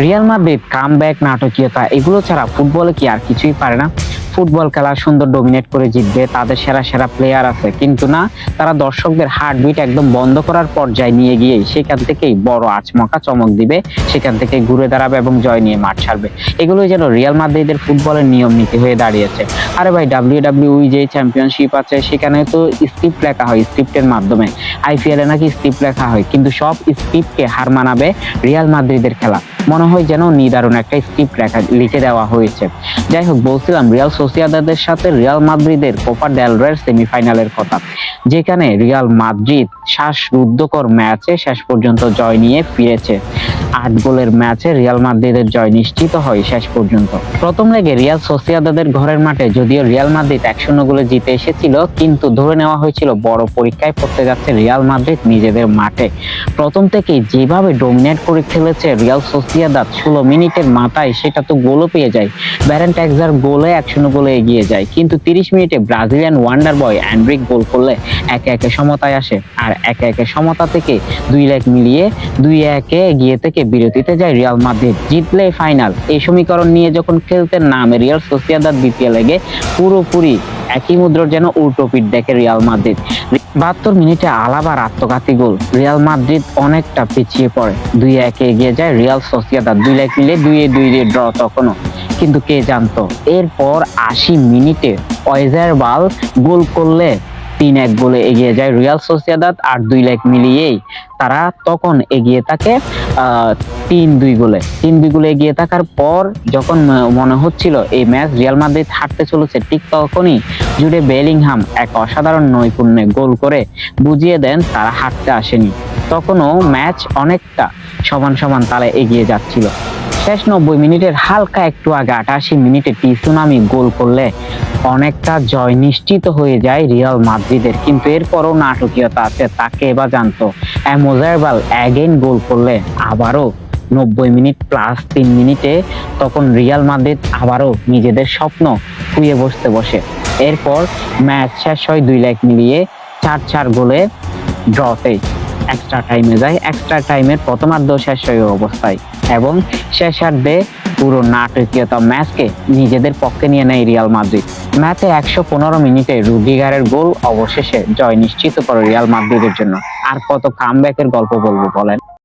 Real Madrid comeback, নাটকীয়তা এগুলো ছাড়া ফুটবলে কি আর কিছুই পারে না? ফুটবল খেলা সুন্দর ডমিনেট করে জিতবে, তাদের সেরা সেরা প্লেয়ার আছে, কিন্তু না, তারা দর্শকদের হার্টবিট একদম বন্ধ করার পর্যায়ে নিয়ে গিয়ে সেখান থেকেই বড় আচমকা চমক দিবে, সেখান থেকে ঘুরে দাঁড়াবে এবং জয় নিয়ে মাঠ ছাড়বে। এগুলোই যেন রিয়াল মাদ্রিদের ফুটবলের নিয়ম নীতি হয়ে দাঁড়িয়েছে। আরে ভাই, ডাব্লিউডাব্লিউই যে চ্যাম্পিয়নশিপ আছে সেখানে তো স্ক্রিপ্ট লেখা হয়, স্ক্রিপ্টের মাধ্যমে। আইপিএল এ নাকি স্ক্রিপ্ট লেখা হয়, কিন্তু সব স্ক্রিপ্টকে হার মানাবে রিয়াল মাদ্রিদের খেলা। মনে হয় যেন নিদারুণ একটা স্ক্রিপ্ট লিখে দেওয়া হয়েছে। যাই হোক, বলছিলাম রিয়াল সোসিয়েদাদের সাথে রিয়াল মাদ্রিদের কোপা ডেল রের সেমিফাইনালের কথা, যেখানে রিয়াল মাদ্রিদ শ্বাসরুদ্ধকর ম্যাচে শেষ পর্যন্ত জয় নিয়ে ফিরেছে। 8 গোলের ম্যাচে রিয়াল মাদ্রিদের জয় নিশ্চিত হয় শেষ পর্যন্ত। প্রথম লেগে রিয়াল সোসিয়েদাদের ঘরের মাঠে যদিও রিয়াল মাদ্রিদ 1-0 গোলে জিতে এসেছিল, কিন্তু ধরে নেওয়া হয়েছিল বড় পরীক্ষায় পড়তে যাচ্ছে রিয়াল মাদ্রিদ নিজেদের মাঠে। প্রথম থেকেই যেভাবে ডমিনেট করে খেলেছে রিয়াল সোসিয়েদাদ 16 মিনিটের মাথায়, সেটা তো গোলও পেয়ে যায়। ব্যারেন ট্যাক্সার গোলে 1-0 গোলে এগিয়ে যায়, কিন্তু 30 মিনিটে ব্রাজিলিয়ান ওয়ান্ডার বয় অ্যান্ড্রিক গোল করলে 1-1 সমতায় আসে। আর 1-1 সমতা থেকে 2 লেগ মিলিয়ে 2-1 এগিয়ে থেকে বিরতিতে যায় রিয়াল মাদ্রিদ, জিতলে ফাইনাল। এই সমীকরণ নিয়ে যখন খেলতে নামে রিয়াল সোসিয়েদাদ দ্বিতীয় লেগে পুরোপুরি একই মুদ্রার যেন উল্টো পিঠ দেখে রিয়াল মাদ্রিদ। 72 মিনিটে আলাবার আত্মঘাতী গোল, রিয়াল মাদ্রিদ অনেকটা পিছিয়ে পড়ে, 2-1 এগিয়ে যায় রিয়াল সোসিয়েদাদ। 2 লেগ মিলে 2-2 ড্র তখনও, কিন্তু কে জানতো এরপর 80 মিনিটে ওয়েজারবাল গোল করলে 3-1 গোলে এগিয়ে যায় রিয়াল সোসিয়েদাদ। আর 2 লেগ মিলিয়েই তারা তখন এগিয়ে থাকে 3-2 গোলে। 3-2 গোলে এগিয়ে থাকার পর যখন মনে হচ্ছিল এই ম্যাচ রিয়াল মাদ্রিদ হারতে চলেছে, ঠিক তখনই জুডে বেলিংহাম এক অসাধারণ নৈপুণ্যে গোল করে বুঝিয়ে দেন তারা হারতে আসেনি। তখনও ম্যাচ অনেকটা সমান সমান তালে এগিয়ে যাচ্ছিল। শেষ 90 মিনিটের হালকা একটু আগে 88 মিনিটে টিসুনামি গোল করলে অনেকটা জয় নিশ্চিত হয়ে যায় রিয়াল মাদ্রিদের। কিন্তু এরপরও নাটকীয়তা আছে, তাকে এবার জানতো। ওয়েজারবাল অ্যাগেইন গোল করলে আবারও 90 মিনিট প্লাস 3 মিনিটে তখন রিয়াল মাদ্রিদ আবারও নিজেদের স্বপ্ন খুইয়ে বসে। এরপর ম্যাচ শেষ হয় 2 লেগ মিলিয়ে 4-4 গোলে ড্রতে। এক্সট্রা টাইমে যায়, এক্সট্রা টাইমের প্রথমার্ধ শেষ হয় অবস্থায়, এবং শেষার্ধে পুরো নাটকীয়তা ম্যাচকে নিজেদের পক্ষে নিয়ে নেয় রিয়াল মাদ্রিদ। ম্যাচে 115 মিনিটে রুডিগারের গোল অবশেষে জয় নিশ্চিত করে রিয়াল মাদ্রিদের জন্য। আর কত কামব্যাকের গল্প বলবো বলেন।